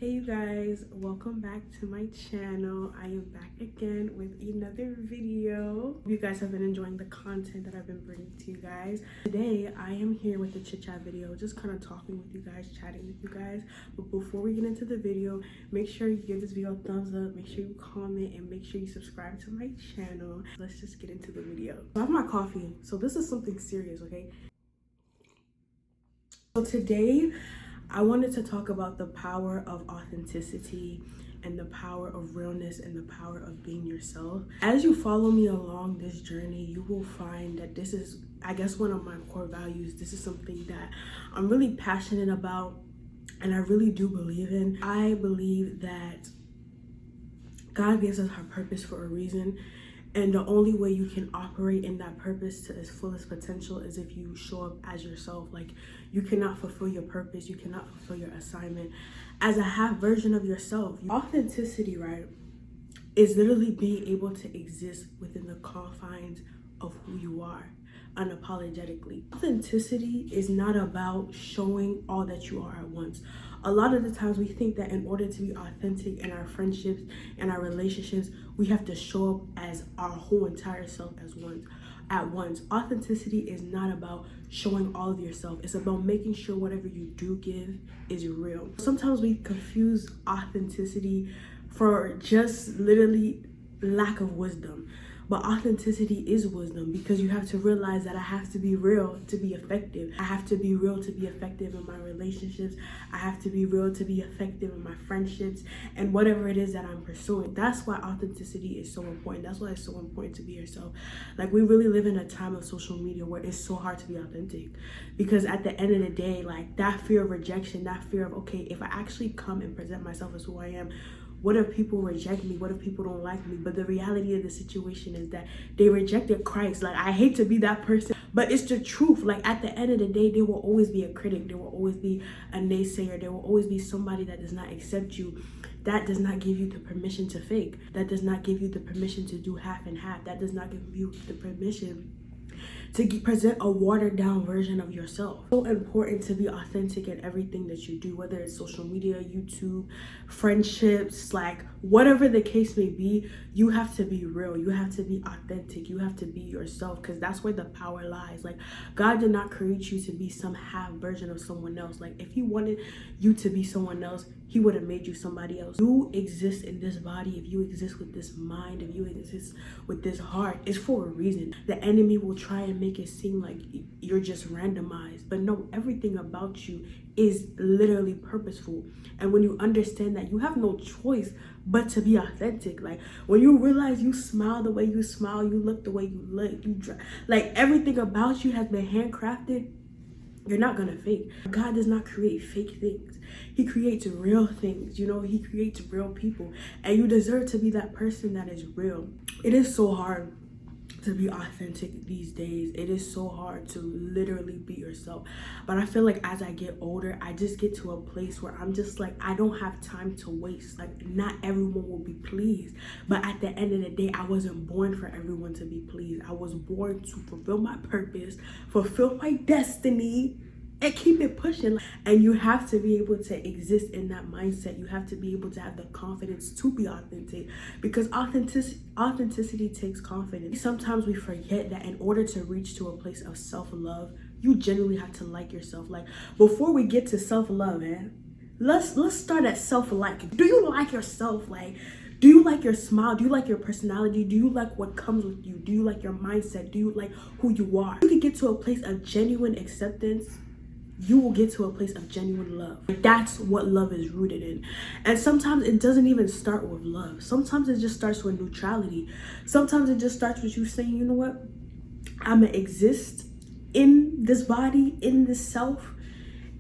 Hey you guys, welcome back to my channel. I am back again with another video. You guys have been enjoying the content that I've been bringing to you guys. Today I am here with a chit chat video, just kind of talking with you guys, chatting with you guys. But before we get into the video, make sure you give this video a thumbs up, make sure you comment, and make sure you subscribe to my channel. Let's just get into the video. I have my coffee, so this is something serious, okay? So today I wanted to talk about the power of authenticity and the power of realness and the power of being yourself. As you follow me along this journey, you will find that this is, I guess, one of my core values. This is something that I'm really passionate about and I really do believe in. I believe that God gives us our purpose for a reason. And the only way you can operate in that purpose to its fullest potential is if you show up as yourself. Like, you cannot fulfill your purpose, you cannot fulfill your assignment as a half version of yourself. Authenticity, right, is literally being able to exist within the confines of who you are unapologetically. Authenticity is not about showing all that you are at once. A lot of the times we think that in order to be authentic in our friendships and our relationships, we have to show up as our whole entire self at once. Authenticity is not about showing all of yourself. It's about making sure whatever you do give is real. Sometimes we confuse authenticity for just literally lack of wisdom. But authenticity is wisdom, because you have to realize that I have to be real to be effective. I have to be real to be effective in my relationships. I have to be real to be effective in my friendships and whatever it is that I'm pursuing. That's why authenticity is so important. That's why it's so important to be yourself. Like, we really live in a time of social media where it's so hard to be authentic, because at the end of the day, like, that fear of rejection, that fear of, okay, if I actually come and present myself as who I am, what if people reject me? What if people don't like me? But the reality of the situation is that they rejected Christ. Like, I hate to be that person, but it's the truth. Like, at the end of the day, there will always be a critic. There will always be a naysayer. There will always be somebody that does not accept you. That does not give you the permission to fake. That does not give you the permission to do half and half. That does not give you the permission to present a watered down version of yourself. So important to be authentic in everything that you do, whether it's social media, YouTube, friendships, like whatever the case may be. You have to be real. You have to be authentic. You have to be yourself, because that's where the power lies. Like, God did not create you to be some half version of someone else. Like, if he wanted you to be someone else, he would have made you somebody else. You exist in this body, if you exist with this mind, if you exist with this heart, it's for a reason. The enemy will try and make it seem like you're just randomized, but no, everything about you is literally purposeful. And when you understand that, you have no choice but to be authentic. Like, when you realize you smile the way you smile, you look the way you look, like everything about you has been handcrafted, you're not gonna fake. God does not create fake things. He creates real things. He creates real people, and you deserve to be that person that is real. It is so hard to be authentic these days. It is so hard to literally be yourself. But I feel like as I get older, I just get to a place where I'm just like, I don't have time to waste. Like, not everyone will be pleased. But at the end of the day, I wasn't born for everyone to be pleased. I was born to fulfill my purpose, fulfill my destiny, and keep it pushing. And you have to be able to exist in that mindset. You have to be able to have the confidence to be authentic, because authenticity takes confidence. Sometimes we forget that in order to reach to a place of self-love, you genuinely have to like yourself. Like, before we get to self-love, let's start at self-like. Do you like yourself? Like, do you like your smile? Do you like your personality? Do you like what comes with you? Do you like your mindset? Do you like who you are? You can get to a place of genuine acceptance, you will get to a place of genuine love. That's what love is rooted in. And sometimes it doesn't even start with love. Sometimes it just starts with neutrality. Sometimes it just starts with you saying, you know what? I'm gonna exist in this body, in this self,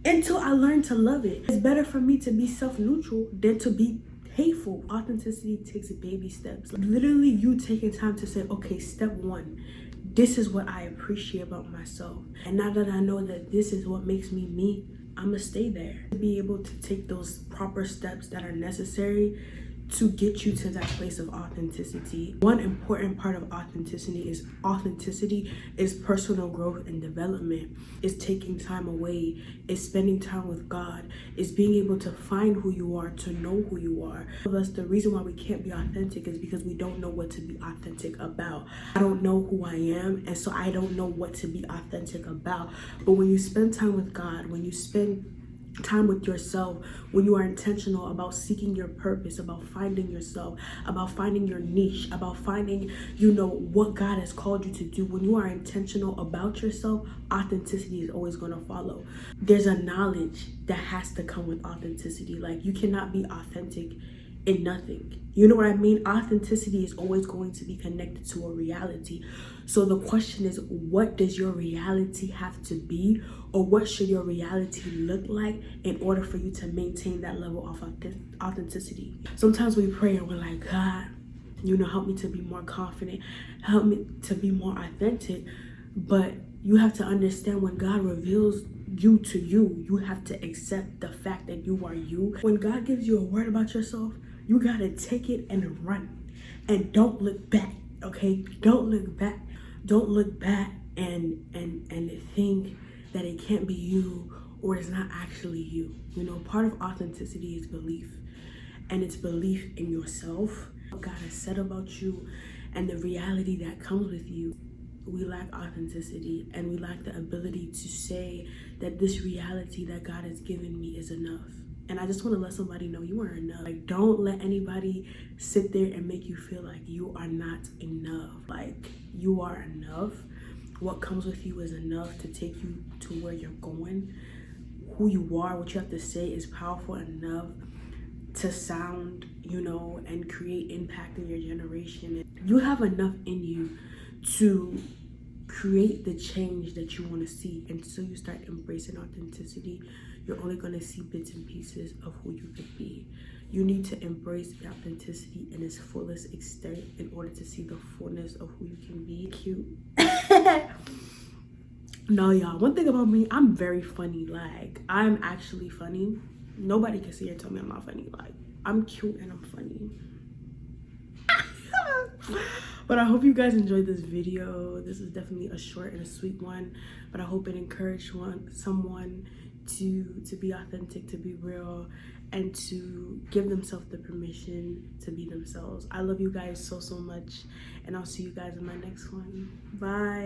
until I learn to love it. It's better for me to be self-neutral than to be hateful. Authenticity takes baby steps. Literally, you taking time to say, okay, step one, this is what I appreciate about myself. And now that I know that this is what makes me me, I'm gonna stay there. To be able to take those proper steps that are necessary to get you to that place of authenticity. One important part of authenticity is personal growth and development. It's taking time away. It's spending time with God. It's being able to find who you are, to know who you are. The reason why we can't be authentic is because we don't know what to be authentic about. I don't know who I am, and so I don't know what to be authentic about. But when you spend time with God, when you spend time with yourself, when you are intentional about seeking your purpose, about finding yourself, about finding your niche, about finding, what God has called you to do, when you are intentional about yourself, authenticity is always going to follow. There's a knowledge that has to come with authenticity. Like, you cannot be authentic in nothing. You know what I mean? Authenticity is always going to be connected to a reality. So the question is, what does your reality have to be, or what should your reality look like in order for you to maintain that level of authenticity? Sometimes we pray and we're like, God, help me to be more confident, help me to be more authentic. But you have to understand, when God reveals you to you, you have to accept the fact that you are you. When God gives you a word about yourself, you gotta take it and run, and don't look back. Okay, don't look back. Don't look back and think that it can't be you, or it's not actually you. Part of authenticity is belief, and it's belief in yourself, what God has said about you, and the reality that comes with you. We lack authenticity, and we lack the ability to say that this reality that God has given me is enough. And I just want to let somebody know you are enough. Like, don't let anybody sit there and make you feel like you are not enough. Like, you are enough. What comes with you is enough to take you to where you're going. Who you are, what you have to say is powerful enough to sound, and create impact in your generation. You have enough in you to create the change that you want to see. And so you start embracing authenticity, you're only going to see bits and pieces of who you could be. You need to embrace authenticity in its fullest extent in order to see the fullness of who you can be. Cute. No, y'all, one thing about me, I'm very funny. Like, I'm actually funny. Nobody can sit here and tell me I'm not funny. Like, I'm cute and I'm funny. But I hope you guys enjoyed this video. This is definitely a short and a sweet one, but I hope it encouraged someone to be authentic, to be real, and to give themselves the permission to be themselves. I love you guys so much, and I'll see you guys in my next one. Bye.